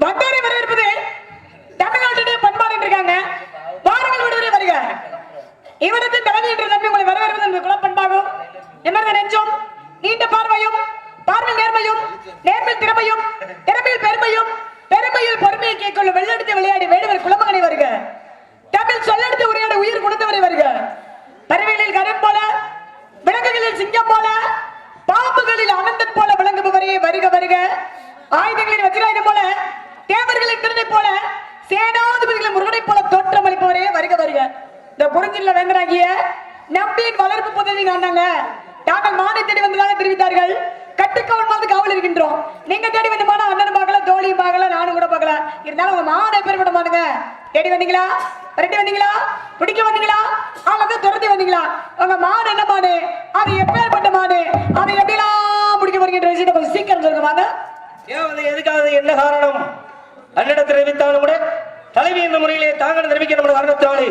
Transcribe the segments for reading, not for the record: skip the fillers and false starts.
வந்தாரை வரவேற்பது தமிழ்நாட்டுடைய பண்பாடு இருக்காங்க. வாருங்கள் விடுவரை வருக. இவரத்தின் தலைமை என்ற தம்பி உங்களை வரவேற்பது என்ற குலப்பண்பாகும் நிமிர்ந்த நெஞ்சும் நீண்ட பார்வையும் பார்வையில் நேர்மையும் நேர்மையில் திறமையும் திறமையில் பெருமையும் பெருமையில் பொறுமையை கேட்கொள்ள வெள்ளெடுத்து விளையாடி வேடுவர் குலமகனை வருக. தமிழ் சொல்லெடுத்து உரையாட உயிர் கொடுத்தவரை வருக. பறவைகளில் கரண் போல விலங்குகளில் சிங்கம் போல பாம்புகளில் அனந்தன் போல விளங்குபவரையே வருக வருக. ஆயுதங்களின் வஜ்ராயுதம் போல தேவர்களின் திறனை போல சேனாதிபதிகளின் முருகனை போல தோற்றம் அளிப்பவரே வருக வருக. இந்த குறிஞ்சில வேந்தராகிய நம்பியின் வளர்ப்பு பதவி நாங்கள் மானை தேடி வந்ததாக தெரிவித்தார்கள். கட்டுக்கவன் மாதிரி காவல் இருக்கின்றோம். நீங்க தேடி வந்தமான அண்ணன் பார்க்கல, தோழியும் பார்க்கல, நானும் கூட பார்க்கல. இருந்தாலும் உங்க மானை பேர் விட மாட்டுங்க. தேடி வந்தீங்களா, விரட்டி வந்தீங்களா, பிடிக்க வந்தீங்களா, அல்லது துரத்தி வந்தீங்களா? உங்க மாடு என்ன மாடு, அது எப்பேற்பட்ட மாடு, அதை எப்படிலாம் பிடிக்க போறீங்கன்ற விஷயத்தை கொஞ்சம் சீக்கிரம் சொல்லுங்க. மாடு ஏன் வந்து எதுக்காக, என்ன காரணம்? அன்னிடத்தில் தெரிவித்தாலும் கூட தலைவி என்ற முறையிலே தாங்கள் தெரிவிக்க நம்ம காரணத்தினாலே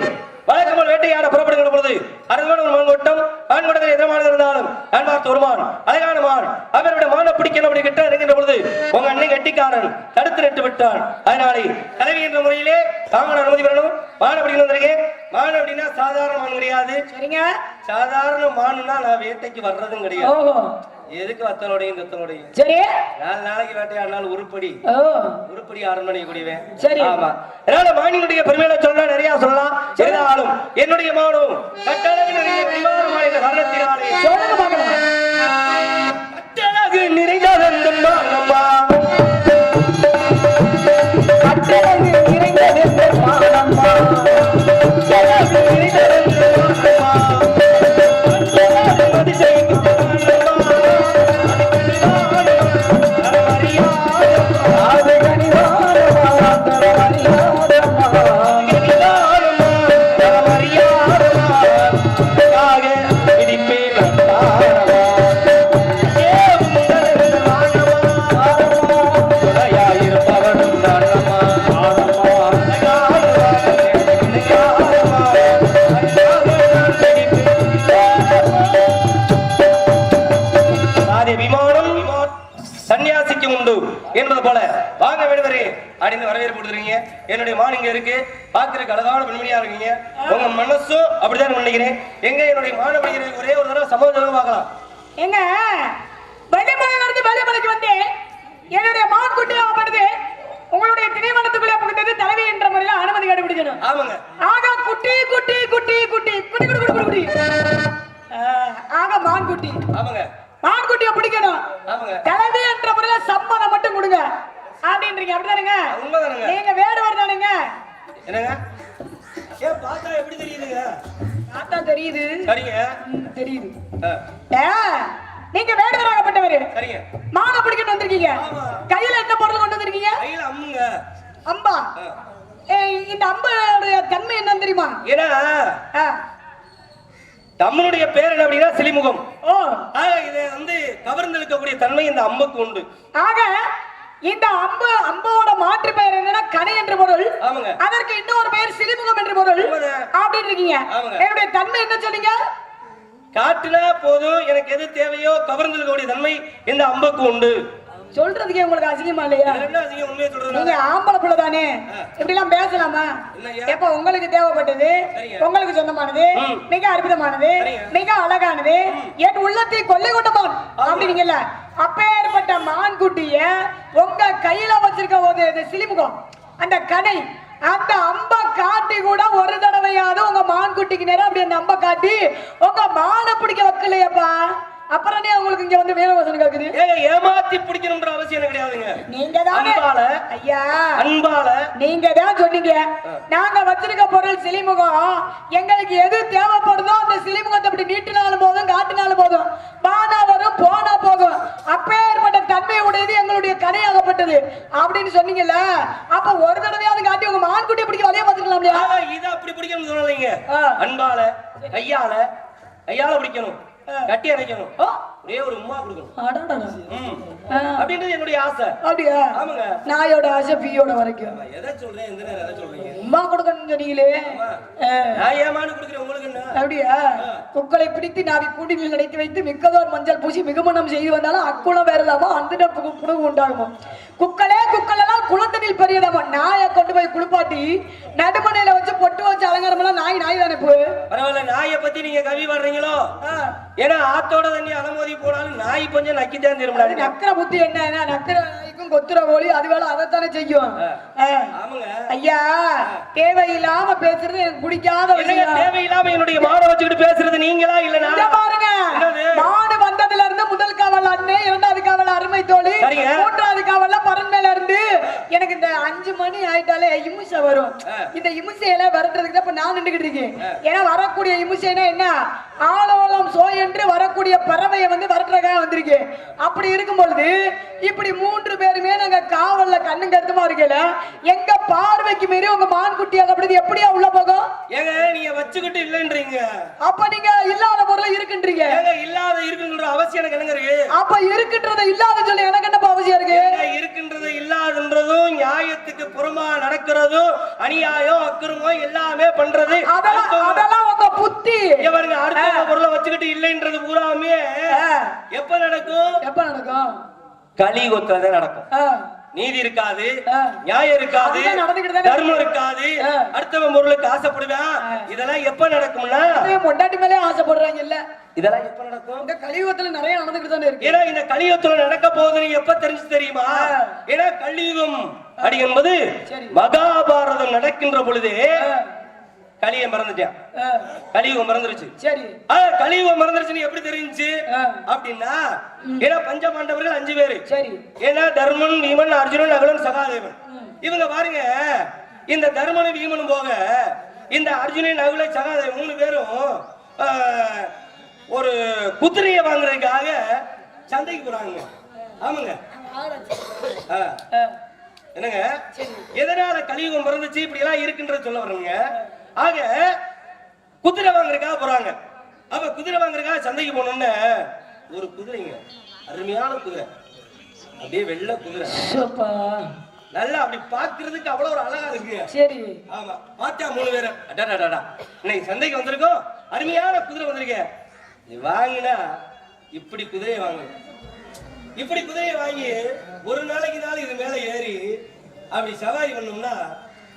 வழக்கமல் வேட்டையாட புறப்படுகிற பொழுது அருமையான ஒரு மான்கூட்டம் மான்கூட்டத்தில் எதிரமானது இருந்தாலும் நான் பார்த்து ஒரு மான் அழகான மான் அவருடைய மானை பிடிக்கணும் அப்படி கிட்ட இருக்கின்ற பொழுது உங்க அண்ணன் கட்டிக்காரன் தடுத்து நிட்டு விட்டான். அதனாலே தலைவி என்ற முறையிலே தாங்கள் அனுமதி பெறணும். மான் பிடிக்கணும் வந்திருக்கேன். மான் அப்படின்னா சாதாரண மான் கிடையாது. சரிங்க, சாதாரண மானுன்னா நான் வேட்டைக்கு வர்றதும் கிடையாது. எதுக்கு வத்தலோடையும் தத்தலோடையும் சரி 4 நாளைக்கு வேட்டையாடினாலும் உருப்படி அரண்மனை கூடியவேன். சரி, ஆமா. அதனால மானினுடைய பெருமையில சொல்லலாம், நிறைய சொல்லலாம். இருந்தாலும் என்னுடைய மானும் கட்டழகு நிறைந்த பிரிவாரமான இந்த காரணத்தினாலே சொல்லுங்க பார்க்கலாம். கட்டழகு நிறைந்த மானம்மா, கட்டழகு நிறைந்த மானம்மா, கட்டழகு நிறைந்த மானம்மா, என்பது போல வாங்க விடுவரே அப்படின்னு வரவேற்பு கொடுத்துருக்கீங்க. என்னுடைய மான் இங்க இருக்கு, பாக்குறதுக்கு அழகான பெண்மணியா இருக்கீங்க. உங்க மனசும் அப்படிதான் நினைக்கிறேன். எங்க என்னுடைய மான் அப்படிங்கிறது ஒரே ஒரு தடவை சமூகம் பார்க்கலாம். எங்க வள்ளிமலையில இருந்து வள்ளிமலைக்கு வந்து என்னுடைய மான் குட்டி ஆப்படுது உங்களுடைய திணைவனத்துக்குள்ளே புகுந்தது தலைவி என்ற முறையில் அனுமதி கண்டுபிடிக்கணும். ஆமாங்க. ஆக குட்டி குட்டி குட்டி குட்டி குட்டி குட்டி குட்டி குட்டி ஆக மான் குட்டி. ஆமாங்க. மான்குட்டியை பிடிக்கணும். தலைவி என்ற முறையில சம்மதம் மட்டும் கொடுங்க அப்படின்றீங்க. அப்படிதானுங்க? உண்மைதானுங்க. நீங்க வேடுவர் தானுங்க? என்னங்க ஏன் பார்த்தா எப்படி தெரியுதுங்க? பார்த்தா தெரியுது. சரிங்க, தெரியுது. நீங்க வேடுவராகப்பட்டவர். சரிங்க. மானை பிடிக்கணும் வந்திருக்கீங்க. கையில என்ன பொருள் கொண்டு வந்திருக்கீங்க? கையில அம்புங்க. அம்பா? இந்த அம்புடைய தன்மை என்னன்னு தெரியுமா? ஏன்னா தமிழுடைய பேர் என்ன அப்படின்னா சிலிமுகம். இதை வந்து கவர்ந்து இழுக்கக்கூடிய தன்மை இந்த அம்புக்கு உண்டு. ஆக இந்த அம்போட மாற்று பெயர் என்னன்னா கனை என்ற பொருள். அதற்கு இன்னொரு பெயர் சிலிமுகம் என்ற பொருள் அப்படின்னு இருக்கீங்க. என்னுடைய தன்மை என்ன சொன்னீங்க? காட்டுனா போதும், எனக்கு எது தேவையோ கவர்ந்து இழுக்கக்கூடிய தன்மை இந்த அம்புக்கு உண்டு. சொல்றதுக்கே உங்களுக்கு அசிங்கமா இல்லையா? நீங்க ஆம்பளை புள்ள தானே, இப்படி எல்லாம் பேசலாமா? எப்ப உங்களுக்கு தேவைப்பட்டது, உங்களுக்கு சொந்தமானது, மிக அற்புதமானது, மிக அழகானது, என் உள்ளத்தை கொள்ளை கொண்டமான் அப்படிங்கல்ல, அப்பேற்பட்ட மான்குட்டிய உங்க கையில வச்சிருக்க ஒரு சிலிமுகம், அந்த கனை, அந்த அம்ப காட்டி கூட ஒரு தடவையாவது உங்க மான்குட்டிக்கு நேரம் அப்படி அந்த அம்ப காட்டி உங்க மானை பிடிக்க வைக்கலையப்பா. அப்புறம் உங்களுக்கு இங்க வந்து வீரவசனம் கேக்குது. ஏமாத்தி பிடிக்கணும்ன்ற அவசியம் கிடையாதுங்க. நீங்க தான் ஐயா அன்பால நீங்க தான் சொன்னீங்க நாங்க வச்சிருக்க பொருள் சிலிமுகம், எங்களுக்கு எது தேவைப்படுதோ அந்த சிலிமுகத்தை அப்படி நீட்டினாலும் போதும் காட்டினாலும் போதும், பானா வரும் போனா போகும், அப்பேற்பட்ட தன்மை உடையது எங்களுடைய கதையாகப்பட்டது அப்படின்னு சொன்னீங்கல்ல. அப்ப ஒரு தடவையாவது காட்டி உங்க மான்குட்டியை பிடிக்க வலைய பார்த்துக்கலாம் இல்லையா? இதை அப்படி பிடிக்கணும்னு சொல்லலைங்க. அன்பால கையால பிடிக்கணும், கட்டி அணைக்கணும். ஒரே ஒரு உம்மா கொடுக்கணும். அடடடா. அப்படின்றது என்னுடைய ஆசை. அப்படியா? ஆமாங்க. நாயோட ஆசை பீயோட வரைக்கும். எதை சொல்றேன், எந்த நேரம் எதை சொல்றீங்க? உம்மா கொடுக்கணும் சொன்னீங்களே. நான் ஏமானு கொடுக்குறேன் உங்களுக்கு என்ன? அப்படியா? குக்களை பிடித்து நாவி கூண்டில் நடைத்து வைத்து மிக்கதோர் மஞ்சள் பூசி மிகுமணம் செய்து வந்தாலும் அக்குளம் வேறதாமா அந்த புணு உண்டாகுமா? குக்களே குக்களெல்லாம் குளத்தனில் பெரியதாமா. நாயை கொண்டு போய் குளிப்பாட்டி நடுமனையில வச்சு பொட்டு வச்சு அலங்காரம் எல்லாம் நாய் தானே போ. பரவாயில்ல, நாயை பத்தி நீங்க கவி பாடுறீங்களோ? ஏன்னா ஆத்தோட தண்ணி அலமோதி போனாலும் நாய் கொஞ்சம் நக்கித்தான் திரும்ப. நக்கிற புத்தி என்ன? நக்கிற நாய்க்கும் கொத்துற கோழி அது வேலை அதைத்தானே செய்யும். ஐயா, தேவையில்லாம பேசுறது எனக்கு பிடிக்காத விஷயம். தேவையில்லாம என்னுடைய மாடை வச்சுக்கிட்டு பேசுறது நீங்களா இல்ல நான்? பாருங்க, மாடு வந்ததுல இருந்து முதல் காவல் அண்ணே, இரண்டாவது காவல் அருமை தோழி, மூன்றாவது காவல்ல பரன்மேல இருந்து எனக்கு இந்த 5 மணி ஆயிட்டாலே இமுசை வரும். இந்த இமுசையில வரதுக்கு தான் நான் நின்றுகிட்டு இருக்கேன். ஏன்னா வரக்கூடிய இமுசைனா என்ன, ஆலோலம் சோ என்று வரக்கூடிய பறவையை வந்து வரட்டுறதுக்காக வந்திருக்கேன். அப்படி இருக்கும் பொழுது இப்படி 3 பேருமே நாங்க காவல்ல கண்ணு கருத்துமா இருக்கல, எங்க பார்வைக்கு மீறி உங்க மான்குட்டி அப்படி எப்படியா உள்ள போகும்? ஏங்க நீங்க வச்சுக்கிட்டு இல்லன்றீங்க, அப்ப நீங்க இல்லாத பொருளை இருக்குன்றீங்க. இல்லாத இருக்குன்ற அவசியம் எனக்கு என்னங்க இருக்கு? அப்ப இருக்குன்றத இல்லாத சொல்லி எனக்கு என்ன அவசியம் இருக்கு? இருக்குன்றத இல்லாதன்றதும் நியாயத்துக்கு புறமா நடக்கிறதும் அநியாயம் அக்கிரமம் எல்லாமே பண்றது அதெல்லாம் உங்க புத்தி. இவருங்க அடுத்த பொருளை வச்சுக்கிட்டு இல்லைன்றது பூராமே எப்ப நடக்கும்? கலியுகத்துல நடக்கும். நீதி இருக்காது, நியாயம் இருக்காது, தர்மம் இருக்காது, அடுத்தவன் பொருளுக்கு ஆசைப்படுவேன். இதெல்லாம் எப்ப நடக்கும்னா பொண்டாட்டி மேலே ஆசைப்படுறாங்க இல்ல, இதெல்லாம் எப்ப நடக்கும்? இந்த கலியுகத்துல நிறைய நடந்துகிட்டு தானே இருக்கு. ஏன்னா இந்த கலியுகத்துல நடக்க போகுதுன்னு எப்ப தெரிஞ்சு தெரியுமா? ஏன்னா கலியுகம் அடி என்பது மகாபாரதம் நடக்கின்ற பொழுது கலியை மறந்துட்டான், கலியுகம் மறந்துருச்சு. சரி, கலியுகம் மறந்துருச்சுன்னு எப்படி தெரிஞ்சு அப்படின்னா, ஏன்னா பஞ்சபாண்டவர்கள் 5 பேரு. சரி, ஏன்னா தர்மன், பீமன், அர்ஜுனன், நகுலன், சகாதேவன். இவங்க பாருங்க, இந்த தர்மனும் பீமனும் போக இந்த அர்ஜுனன், நகுலன், சகாதேவன் 3 பேரும் ஒரு குதிரையை வாங்குறதுக்காக சந்தைக்கு போறாங்க. ஆமாங்க, என்னங்க எதனால கலியுகம் பிறந்துச்சு இப்படி எல்லாம் இருக்குன்றது சொல்ல வர்றீங்க. ஆக குதிரை வாங்குறதுக்காக போறாங்க. அப்ப குதிரை வாங்குறதுக்காக சந்தைக்கு போனோம்னு ஒரு குதிரைங்க, அருமையான குதிரை, அப்படியே வெள்ளை குதிரை, நல்லா அப்படி பாக்குறதுக்கு அவ்வளவு ஒரு அழகா இருக்கு. சரி, ஆமா, பார்த்தா 3 பேரு அடடடடா இன்னைக்கு சந்தைக்கு வந்திருக்கோம், அருமையான குதிரை வந்திருக்கேன், நீ வாங்கினா இப்படி குதிரையை வாங்கு, இப்படி குதிரையை வாங்கி ஒரு நாளைக்கு இது மேல ஏறி அப்படி சவாரி பண்ணோம்னா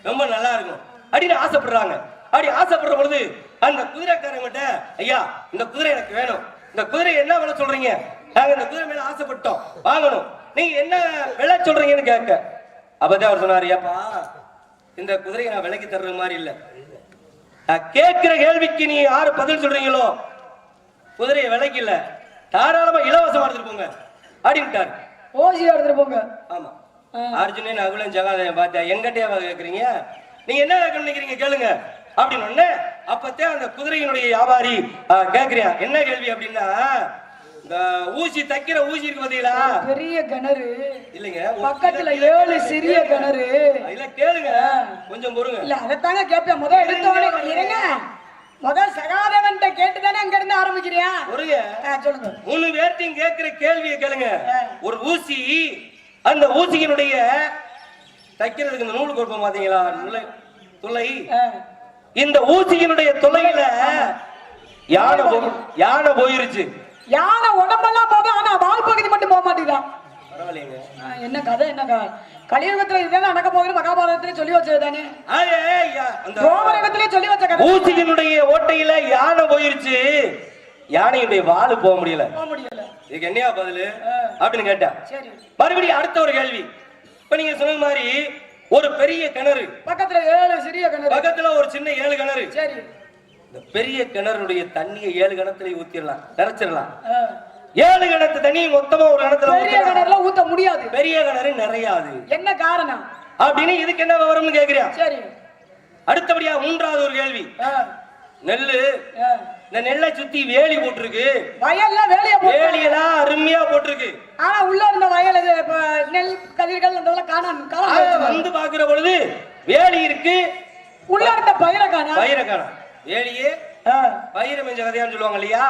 ரொம்ப நல்லா இருக்கும் அப்படின்னு ஆசைப்படுறாங்க. அப்படி ஆசைப்படுற பொழுது அந்த குதிரைக்காரங்கிட்ட, ஐயா இந்த குதிரை எனக்கு வேணும், இந்த குதிரை என்ன விலை சொல்றீங்க? நாங்க இந்த குதிரை மேல ஆசைப்பட்டோம், வாங்கணும், நீங்க என்ன விலை சொல்றீங்கன்னு கேட்க, அப்பதான் அவர் சொன்னாரு, ஏப்பா இந்த குதிரையை நான் விலைக்கு தர்றது மாதிரி இல்ல, நான் கேட்கிற கேள்விக்கு நீ யாரு பதில் சொல்றீங்களோ குதிரையை விலைக்கு இல்ல, தாராளமா இலவசமா எடுத்துட்டு போங்க அப்படின்ட்டாரு. ஓசியா எடுத்துட்டு போங்க. ஆமா, அர்ஜுனன், நகுலன், சகாதேவன் பார்த்தா எங்கிட்டே கேக்குறீங்க, நீங்க என்ன நினைக்கிறீங்க கேளுங்க அப்படின்னு. அப்பத்தே அந்த குதிரையினுடைய வியாபாரி கேக்குறியா என்ன கேள்வி அப்படின்னா, இந்த ஊசி தைக்கிற ஊசி இருக்கு பாத்தீங்களா, பெரிய கிணறு இல்லைங்க, பக்கத்துல 7 சிறிய கிணறு இல்ல, கேளுங்க கொஞ்சம் பொறுங்க. இல்ல அதைத்தாங்க கேட்பேன், முதல் எடுத்தோடனே இருங்க, முதல் சகாதேவன் கேட்டுதானே அங்க இருந்து ஆரம்பிக்கிறியா? சொல்லுங்க. 3 பேர்த்தையும் கேட்கிற கேள்வியை கேளுங்க. ஒரு ஊசி, அந்த ஊசியினுடைய தைக்கிறதுக்கு இந்த நூல் கொடுப்போம் பாத்தீங்களா, துளை, இந்த ஊசியினுடைய துளையில யானை போயிருச்சு. யானை உடம்பெல்லாம் போகும், ஆனா வால் பகுதி மட்டும் போக மாட்டேங்குதா? பரவாயில்லைங்க, என்ன கதை, என்ன கலியுகத்துல இதுதான் நடக்க போகுது, மகாபாரதத்திலே சொல்லி வச்சது தானே, ரோமரகத்திலே சொல்லி வச்ச கதை. ஊசியினுடைய ஓட்டையில யானை போயிருச்சு, யானையுடைய வாலு போக முடியல. இதுக்கு என்னையா பதில் அப்படின்னு கேட்டா, மறுபடியும் அடுத்த ஒரு கேள்வி. இப்ப நீங்க சொன்ன மாதிரி ஒரு பெரிய கிணறு, பக்கத்துல 7 சிறிய கிணறு, பக்கத்துல ஒரு சின்ன 7 கிணறு. சரி, இந்த பெரிய கிணறுடைய தண்ணியை 7 கிணத்துல ஊத்திடலாம், நிறைச்சிடலாம். 7 கிணத்து தண்ணி மொத்தமா ஒரு கிணத்துல, பெரிய கிணறுல ஊத்த முடியாது, பெரிய கிணறு நிறையாது. என்ன காரணம் அப்படின்னு இதுக்கு என்ன விவரம்னு கேக்குறியா? சரி, அடுத்தபடியா 3வது ஒரு கேள்வி. நெல்லு, இந்த நெல்லை சுத்தி வேலி போட்டிருக்கு, வயல்ல வேலியெல்லாம் அருமையா போட்டிருக்கு, ஆனா உள்ள இருந்த வயல் நெல் கதிர்கள் அதெல்லாம் காணாம வந்து பாக்குற பொழுது வேலி இருக்கு, உள்ள இருந்த பயிரை காணோம், வேலியே பயிரை மெஞ்ச கதையான்னு சொல்லுவாங்க இல்லையா,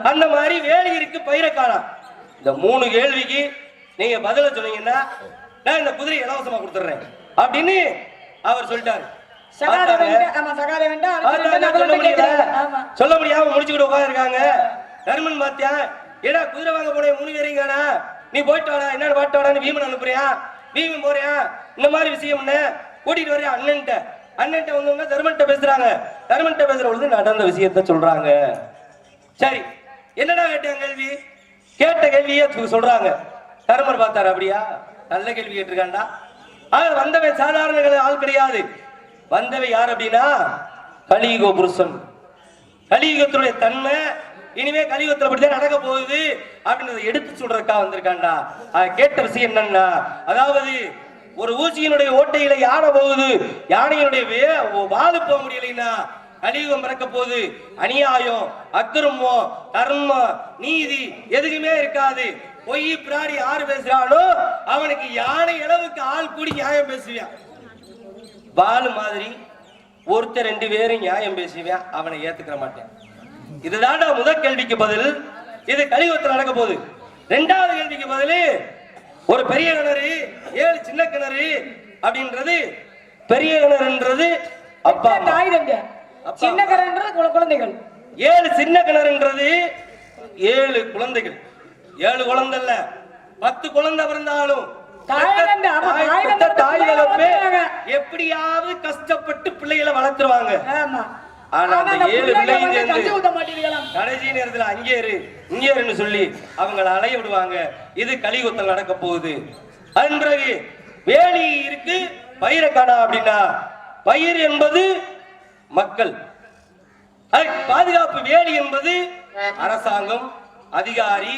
அந்த மாதிரி வேலியிருக்கு பயிரை காணாம். இந்த 3 கேள்விக்கு நீங்க பதில சொன்னீங்கன்னா நான் இந்த குதிரை இலவசமா கொடுத்துறேன் அப்படின்னு அவர் சொல்லிட்டாரு. சொல்ல முடியாம முடிச்சுக்கிட்டு உட்காந்துருக்காங்க. தர்மன் பாத்தியா, ஏடா குதிரை வாங்க போனே 3 பேரையும் காணா, நீ போயிட்டு வாடா, என்னன்னு பாட்டு வாடான்னு வீமன் அனுப்புறியா, வீமன் போறியா, இந்த மாதிரி விஷயம் கூட்டிட்டு வரையா அண்ணன்ட்ட வந்தோம்னா தர்மன்ட்ட பேசுறாங்க. தர்மன்ட்ட பேசுற பொழுது நடந்த விஷயத்த சொல்றாங்க. சரி, என்னடா கேட்டாங்க கேள்வி, கேட்ட கேள்வியே சொல்றாங்க. தர்மர் பார்த்தாரு, அப்படியா நல்ல கேள்வி கேட்டிருக்காண்டா. வந்தவன் சாதாரண ஆள் கிடையாது. வந்தவன் யார் அப்படின்னா கலியுக புருஷன். கலியுகத்துடைய தன்மை இனிமே கலியுகத்துல அப்படிதான் நடக்க போகுது அப்படின்றத எடுத்து சொல்றதுக்கா வந்திருக்காண்டா. கேட்ட விஷயம் என்னன்னா, அதாவது ஒரு ஊசியினுடைய ஓட்டையில யானை போகுது, யானையினுடைய வாழு போக முடியலைன்னா கலியுகம் பிறக்க போகுது. அநியாயம், அக்கிரமம், தர்மம், நீதி எதுக்குமே இருக்காது. பொய் பிராடி யாரு பேசுறானோ அவனுக்கு யானை அளவுக்கு ஆள் கூடி நியாயம் பேசுவான். வாழு மாதிரி ஒருத்தர் 2 பேரும் நியாயம் பேசுவான், அவனை ஏத்துக்கிற மாட்டேன். இதுதான் முதல் கேள்விக்கு பதில். இது கலியுகத்தில் நடக்க போகுது. 2வது கேள்விக்கு பதில், ஒரு பெரிய கிணறு 7 சின்ன கிணறு அப்படின்றது, பெரிய கிணறுன்றது அப்பா சின்ன கிணறுன்றது குழந்தைகள், 7 சின்ன கிணறுன்றது 7 குழந்தைகள். 7 குழந்தை இல்ல, 10 குழந்தை பிறந்தாலும் எப்படியாவது கஷ்டப்பட்டு பிள்ளைகளை வளர்த்துருவாங்க. ஆனா அந்த 7 பிள்ளைங்க கடைசி நேரத்துல அங்கேருன்னு சொல்லி அவங்களை அலைய விடுவாங்க. இது கலியுகத்தில் நடக்க போகுது. அதன் பிறகு வேலி இருக்கு பயிரை காணா அப்படின்னா, பயிர் என்பது மக்கள், பாதுகாப்பு வேலி என்பது அரசாங்கம், அதிகாரி,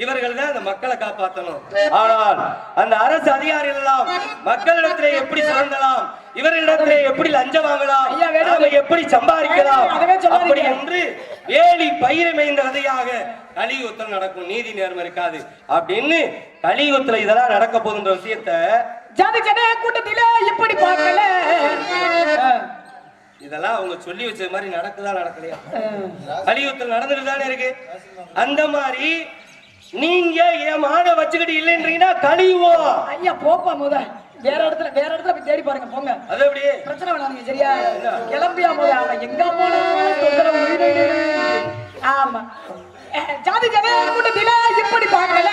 இவர்கள் தான் அந்த மக்களை காப்பாற்றணும். ஆனால் அந்த அரசு அதிகாரிகள் எல்லாம் மக்களிடத்திலே எப்படி சுரண்டலாம், இவர்களிடத்திலே எப்படி லஞ்சம் வாங்கலாம், எப்படி சம்பாதிக்கலாம் அப்படி என்று வேலி பயிரை மேய்ந்த கதையாக கலியுகத்தில் நடக்கும். நீதி நேர்மை இருக்காது அப்படின்னு கலியுகத்துல இதெல்லாம் நடக்க போகுன்ற விஷயத்தை ஜாதி ஜன கூட்டத்தில இப்படி பார்க்கல. இதெல்லாம் அவங்க சொல்லி வச்சது மாதிரி நடக்குதா நடக்கலையா, கலியுகத்தில் நடந்துட்டு தானே இருக்கு. அந்த மாதிரி நீங்க என் மான வச்சுக்கிட்டு இல்லைன்றீங்கன்னா கலியுவோம். ஐயா போப்பா முத வேற இடத்துல போய் தேடி பாருங்க போங்க. அது அப்படியே பிரச்சனை வேணாங்க சரியா, கிளம்பியா போத அவன் எங்க போனா. ஆமா, ஜாதி ஜன கூட்டத்தில இப்படி பார்க்கல,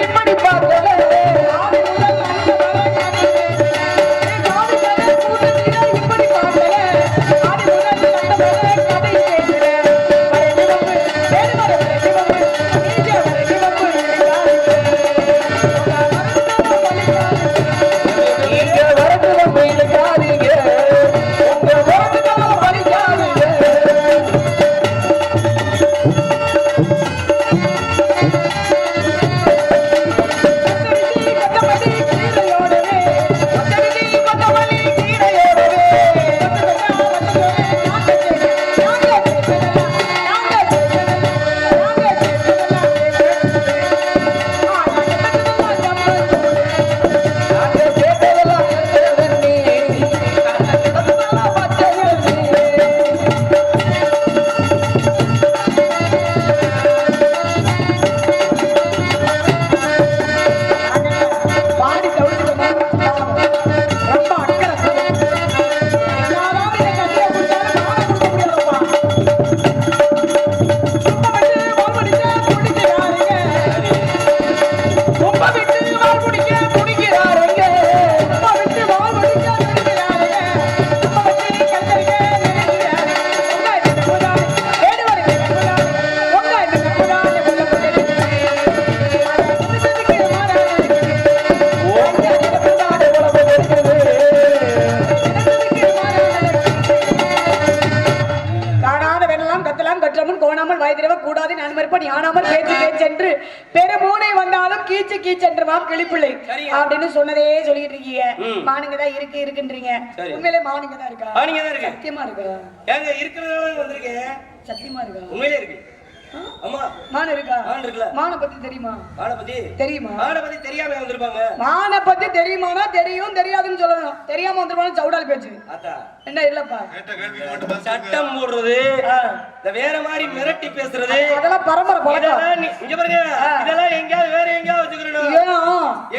இப்படி பார்க்கல. அப்படின்னு சொன்னதே சொல்லிட்டு இருக்கீங்க. மானுங்க தான் இருக்குன்றீங்க. உண்மையிலே மானுங்க தான் இருக்கா? மானுங்க தான் இருக்கு. சத்தியமா இருக்கா? ஏங்க இருக்குறதால வந்திருக்கேன். சத்தியமா இருக்கா? உண்மையிலே இருக்கு. அம்மா மான் இருக்கா? மான் இருக்குல்ல? மானை பத்தி தெரியுமா? மானை பத்தி தெரியுமா? மானை பத்தி தெரியாம வந்திருப்பாங்க. மானை பத்தி தெரியுமானா தெரியும், தெரியாதுன்னு சொல்லணும். தெரியாம வந்துருவானு சவுடால் பேச்சு. ஆத்தா என்ன இல்லப்பா? சட்டம் போடுறது, இந்த வேற மாதிரி மிரட்டி பேசுறது, அதெல்லாம் பரம்பரை பழக்கம். இதெல்லாம் இங்க பாருங்க, இதெல்லாம் எங்கயாவது வேற எங்கயாவது வச்சுக்கணும். ஏன்?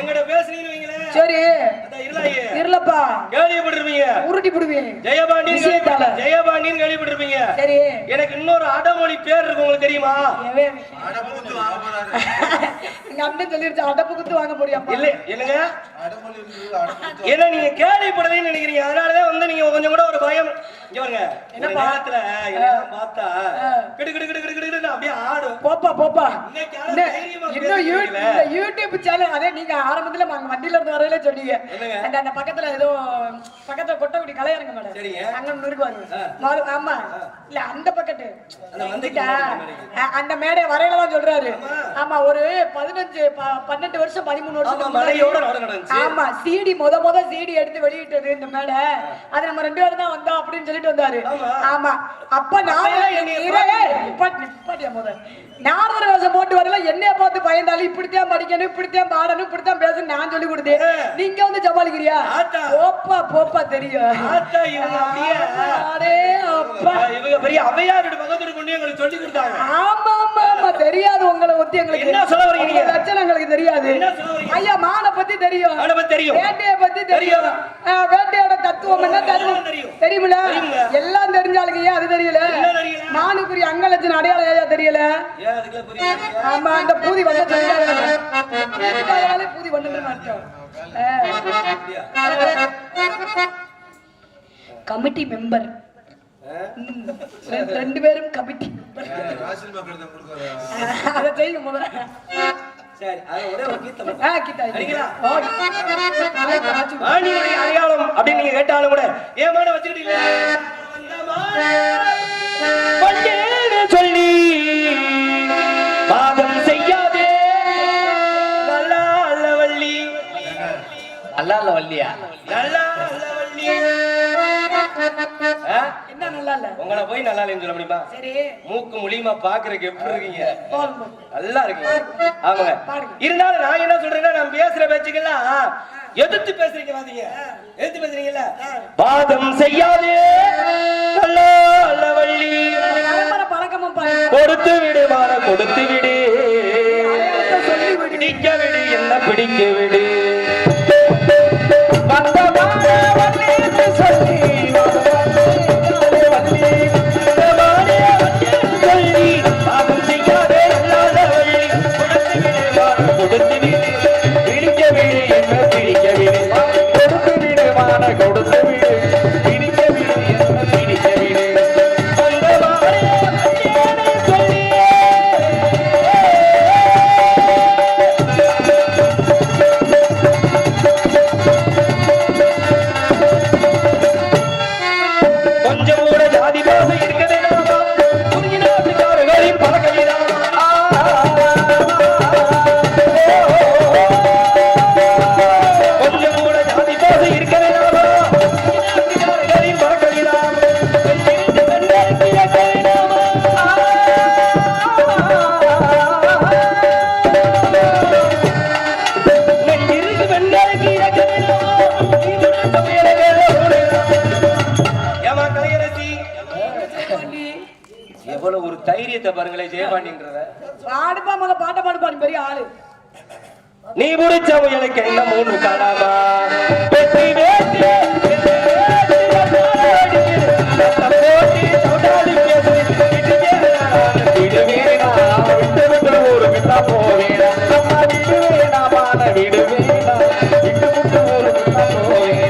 எங்கட பேசுனீங்கன்னு வைங்களேன். சரி. அதான் இருளாயே. இருளப்பா. கேள்விப்பட்டிருப்பீங்க. உருட்டி புடுவீங்க. ஜெயபாண்டியன் விஷயத்தால. ஜெயபாண்டியன் கேள்விப்பட்டிருப்பீங்க. சரி. எனக்கு இன்னொரு அடமொழி பேர் இருக்கு, உங்களுக்கு தெரியுமா? எங்க அண்ணன் சொல்லிருச்சு அடப்பு குத்து வாங்க போறியாப்பா? இல்ல என்னங்க, என்ன நீங்க கேள்விப்படலைன்னு நினைக்கிறீங்க, அதனாலதான் வந்து நீங்க கொஞ்சம் கூட ஒரு பயம். இங்க பாருங்க, என்ன நேரத்துல என்னெல்லாம் பார்த்தா கிடு கிடு கிடு கிடு கிடுன்னு அப்படியே ஆடும். போப்பா போப்பா. இன்னைக்கு தைரியமா இன்னும் யூடியூப் சேனல் அதே நீங்க ஆரம்பத்துல வண்டியில இருந்து வரையில சொன்னீங்க. அந்த பக்கத்துல ஏதோ பக்கத்துல கொட்டக்குடி கலையரங்க மேடம். சரிங்க. அங்க இருக்குவாரு. ஆமா. இல்ல அந்த பக்கத்து அந்த மேடை வரையிலதான் சொல்றாரு. ஆமா, ஒரு 12 வருஷம் 13 வருஷம். ஆமா, சிடி முத சிடி எடுத்து வெளியிட்டது இந்த மேடை. அது நம்ம 2 பேரும் தான் வந்தோம் அப்படின்னு சொல்லிட்டு வந்தாரு. ஆமா, அப்ப நாரதர் வேஷம் போட்டு வரல, என்னைய பார்த்து பயந்தாலும் இப்படித்தான் படிக்கணும், இப்படித்தான் பாடணும், இப்படித்தான் பேசணும் நான் சொல்லி கொடுத்தேன். நீங்க வந்து சமாளிக்கிறியா? போப்பா போப்பா தெரியும். ஆமா ஆமா ஆமா, தெரியாது உங்களை பத்தி எங்களுக்கு. என்ன சொல்ல வரீங்க? லட்சணம் எங்களுக்கு தெரியாது. ஐயா, மானை பத்தி தெரியும், வேட்டையை பத்தி தெரியும். வேட்டையோட தத்துவம் என்ன தெரியுமில? எல்லாம் தெரிஞ்சாலுங்க, ஏன் அது தெரியல? மானுக்குரிய அங்க லட்சணம் அடையாளம் ஏன் தெரியல? ஆமா, அந்த பூதி வந்து பூதி வந்து கமிட்டி மெம்பர் 2 பேரும் கமிட்டி. அதை செய்யுங்க முதல்ல. அடையாளம் அப்படின்னு நீங்க கேட்டாலும் கூட ஏமான வச்சுக்கிட்டீங்க சொல்லி பாதம் செய்யாதே. நல்லா அல்ல வள்ளி, நல்லா இல்ல வள்ளியா? நல்லா அல்ல வள்ளி. என்ன நல்லா இல்ல? உங்களை போய் நல்லா இல்லைன்னு சொல்ல முடியுமா? சரி, மூக்கு மூலியமா பாக்குறதுக்கு எப்படி இருக்கீங்க? நல்லா இருக்கீங்க. ஆமாங்க. இருந்தாலும் நான் என்ன சொல்றேன்னா, நான் பேசுற பேச்சுக்கெல்லாம் எதிர்த்து பேசுறீங்க. வாதீங்க, எதிர்த்து பேசுறீங்கல்ல. வாதம் செய்யாதே நல்லா அல்ல வள்ளி, கொடுத்து விடு மான கொடுத்து விடு, பிடிக்க விடு என்ன பிடிக்க விடு, எவ்வளவு ஒரு தைரியத்தை பாருங்களே ஜெயபாண்டியன்றத. பாடுப்பா மக, பாட்ட பாடுப்பா, நீ பெரிய ஆளு. நீ முடிச்ச முயலுக்கு என்ன 3 காலாமா? வெற்றி வேட்டி ஒரு விட்டா போவேனா வீடு வேணா விட்டு விட்டு ஒரு விட்டா போவேனா.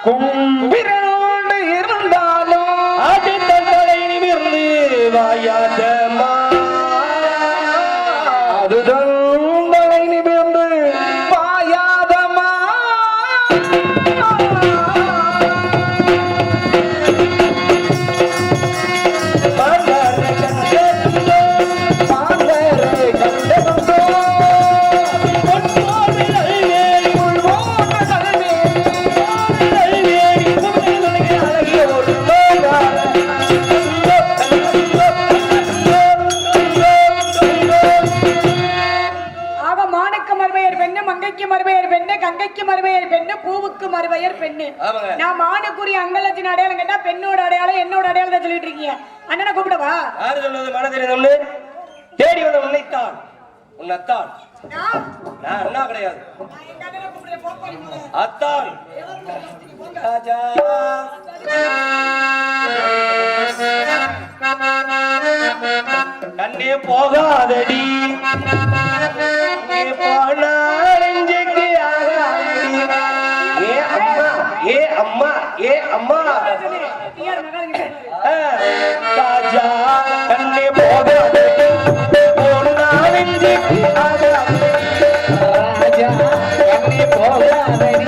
கும்பிரண்டு இருந்தாலும் அது தங்களை நிமிர்ந்து வாயாதம்மா அதுதான் தலை நிமிர்ந்து பாயாதமா பாந்தரை கண்டதுண்டோ ஆக மானுக்கு மறுபெயர் பெண்ணு, மங்கைக்கு மறுபெயர் பெண்ணு, கங்கைக்கு மறுபெயர் பெண்ணு, பூவுக்கு மறுபெயர் பெண்ணு. ஆமாங்க. நான் மானுக்குரிய அங்கலத்தின் அடையாளம் கேட்டா பெண்ணோட அடையாளம் என்னோட அடையாளத்தை சொல்லிட்டு இருக்கீங்க. அண்ணனை கூப்பிடவா? யாரு சொல்றது மன தெரியுது தேடி வந்த உன்னைத்தான் உன்னத்தான் நான் நான் அண்ணா கிடையாது எங்க அண்ணனை கூப்பிடுறேன், போப்பா நீ முதல்ல. அத்தான் ராஜா கண்ணே போகாதடி நெஞ்சுக்கு ஆகாதடி. ஏ அம்மா ஏ அம்மா ஏ அம்மா நீ யாரு மகாலிங்க? ராஜா கண்ணே போகாதடி நெஞ்சுக்கு ஆகாதடி. ராஜா கண்ணி போகாதடி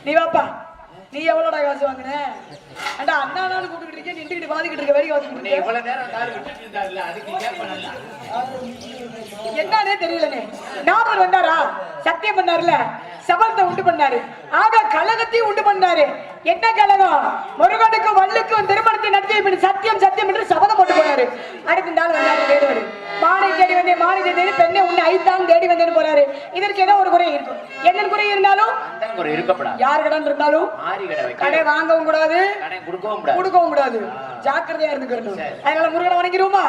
நீ வாப்பா, நீ எவ்வளோடா காசு வாங்கின? அண்டா அண்ணா நாள் கூப்பிட்டு இருக்கேன், நின்றுக்கிட்டு வாதிக்கிட்டு இருக்க, வேடிக்கை வாசிக்கிட்டு என்னன்னே தெரியலனே. நாமல் வந்தாரா, சத்தியம் பண்ணாருல, சபலத்தை உண்டு பண்ணாரு, ஆக கழகத்தையும் உண்டு பண்ணாரு. என்ன கழகம்? முருகனுக்கும் வள்ளுக்கும் திருமணத்தை நடத்தி சத்தியம் சத்தியம் என்று சபதம் போட்டு போனாரு. அடுத்த நாள் வந்தாரு வேடுவர், மானை தேடி வந்தேன், மானை தேடி பெண்ணை உன்னை ஐத்தான் தேடி வந்தேன்னு போறாரு. இதற்கு ஏதோ ஒரு குறை இருக்கும். என்ன குறை இருந்தாலும் யார் கடன் இருந்தாலும் கடை வாங்கவும் கூடாது, கொடுக்கவும் கூடாது. ஜாக்கிரதையா இருந்துக்கணும். அதனால முருகனை வணங்கிடுவோமா?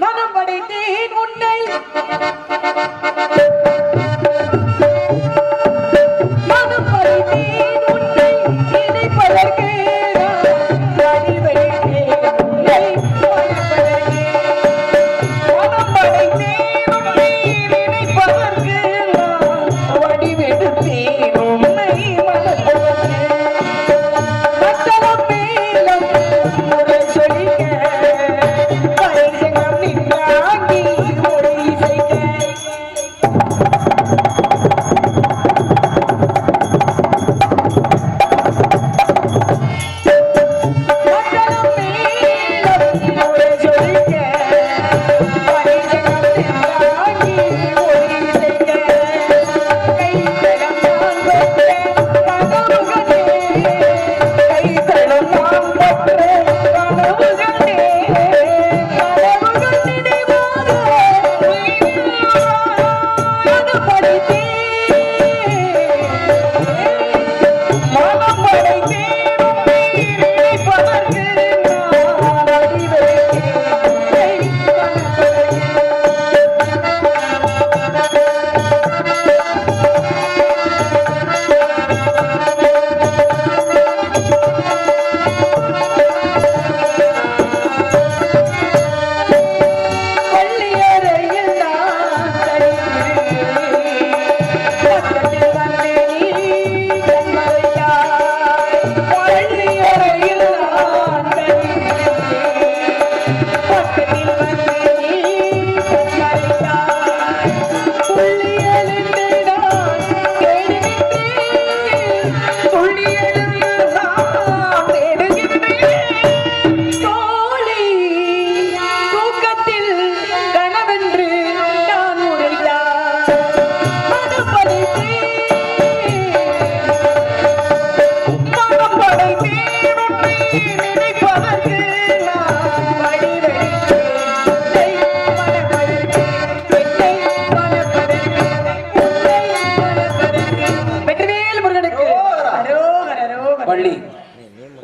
மனம் படைத்தேன் உன்னை, மனம் படைத்தேன் உன்னை நினைப்பதற்கு நான் வழிவைத்தேன் உன்னை மனப்பதற்கு. மனம் படைத்தேன் உன்னை நினைப்பதற்கு நான் வடிவெடுத்தேன் உன்னை மனப்பதற்கு. மத்தளம் மேலம் முறை சொல்லிக்க பரிசங்கம் நின்றாங்கி மொழி செய்க.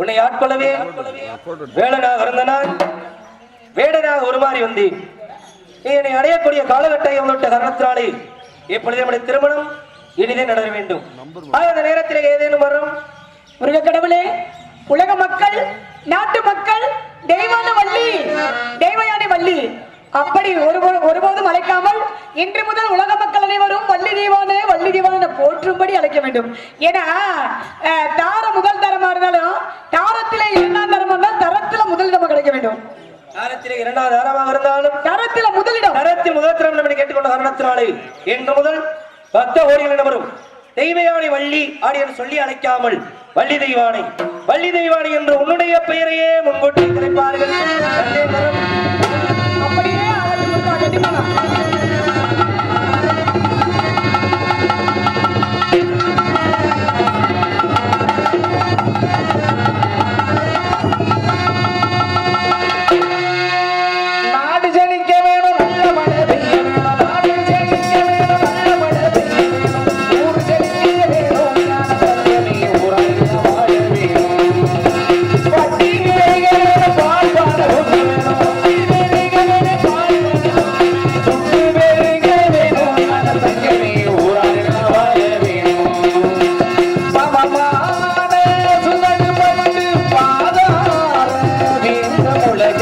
உன்னை ஆட்கொள்ளவே வேடனாக இருந்த நான் வேடனாக உருமாறி வந்தேன். நீ என்னை அடையக்கூடிய காலகட்டம் உள்ளிட்ட காரணத்தினாலே இப்பொழுது நம்முடைய திருமணம் இனிதே நடக்க வேண்டும். அந்த நேரத்தில் ஏதேனும் வரும் முருக கடவுளே, உலக மக்கள், நாட்டு மக்கள் தெய்வான வள்ளி, தெய்வயானை வள்ளி அப்படி ஒருபோதும் அழைக்காமல் இன்று முதல் உலக மக்கள் அனைவரும் வள்ளி தெய்வான போற்றும்படி அழைக்க வேண்டும். ஏன்னா தார முதல் தரமா இருந்தாலும் தாரத்திலே இரண்டாம் தரமா இருந்தால் தரத்துல முதலிடம் கிடைக்க வேண்டும். தாரத்திலே இரண்டாவது தரமாக இருந்தாலும் தரத்தில முதலிடம், தரத்தில் முதல் தரம் நம்ம கேட்டுக்கொண்ட காரணத்தினாலே இன்று முதல் பக்த கோடிகள் வரும் தெய்வயானை வள்ளி ஆடியன் சொல்லி அழைக்காமல் வள்ளி தெய்வானை என்று உன்னுடைய பெயரையே முன்கூட்டி கிடைப்பார்கள். அப்படியே நாடு ஜனிக்க வேணும், நல்ல மழை பெய்ய வேணும். நாடு ஜனிக்க வேணும், நல்ல மழை பெய்ய வேணும். ஊர் ஜனிக்க வேணும், ஞான தர்மமே ஊராக வாழ வேணும். வட்டி விளைக வேணும், பால் பாட வேணும். வட்டி விளைக வேணும், பால் பாட வேணும். சுட்டு விளைக வேணும், ஞான தர்மமே ஊராக வாழ வேணும். பவமான சுதன் பட்டு பாதார வீர உலக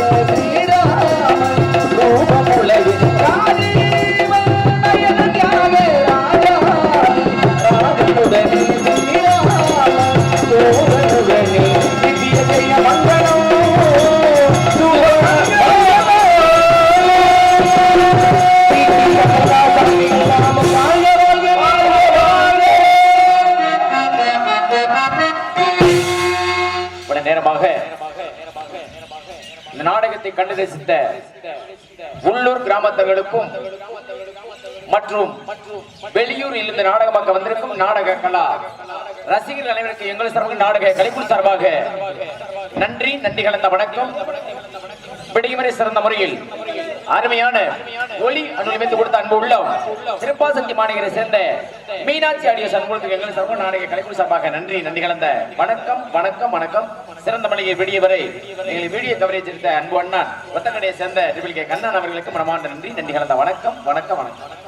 நேரமாக இந்த நாடகத்தை கண்டு ரசித்த உள்ளூர் கிராமத்தர்களுக்கும் மற்றும் வெளியூரில் இந்த நாடகமாக்க வந்திருக்கும் நாடக கலா ரசிகர்கள் அனைவருக்கும் எங்கள் சார்பாக நாடக கலைக்குழு சார்பாக நன்றி கலந்த வணக்கம். விடைமுறை சிறந்த முறையில் அருமையான ஒளி அனுமதி கொடுத்த அன்பு உள்ளம் திருப்பாசக்தி மாநகரை சேர்ந்த மீனாட்சி ஆடியோ சண்முகத்துக்கு எங்கள் சர்வ நாடக கலைக்குழு சார்பாக நன்றி கலந்த வணக்கம் வணக்கம் வணக்கம். சிறந்த மளிகை வீடியோ வரை எங்களை வீடியோ கவரேஜ் எடுத்த அன்பு அண்ணா ஒத்தக்கடையை சேர்ந்த கண்ணன் அவர்களுக்கு மனமார்ந்த நன்றி கலந்த வணக்கம் வணக்கம் வணக்கம்.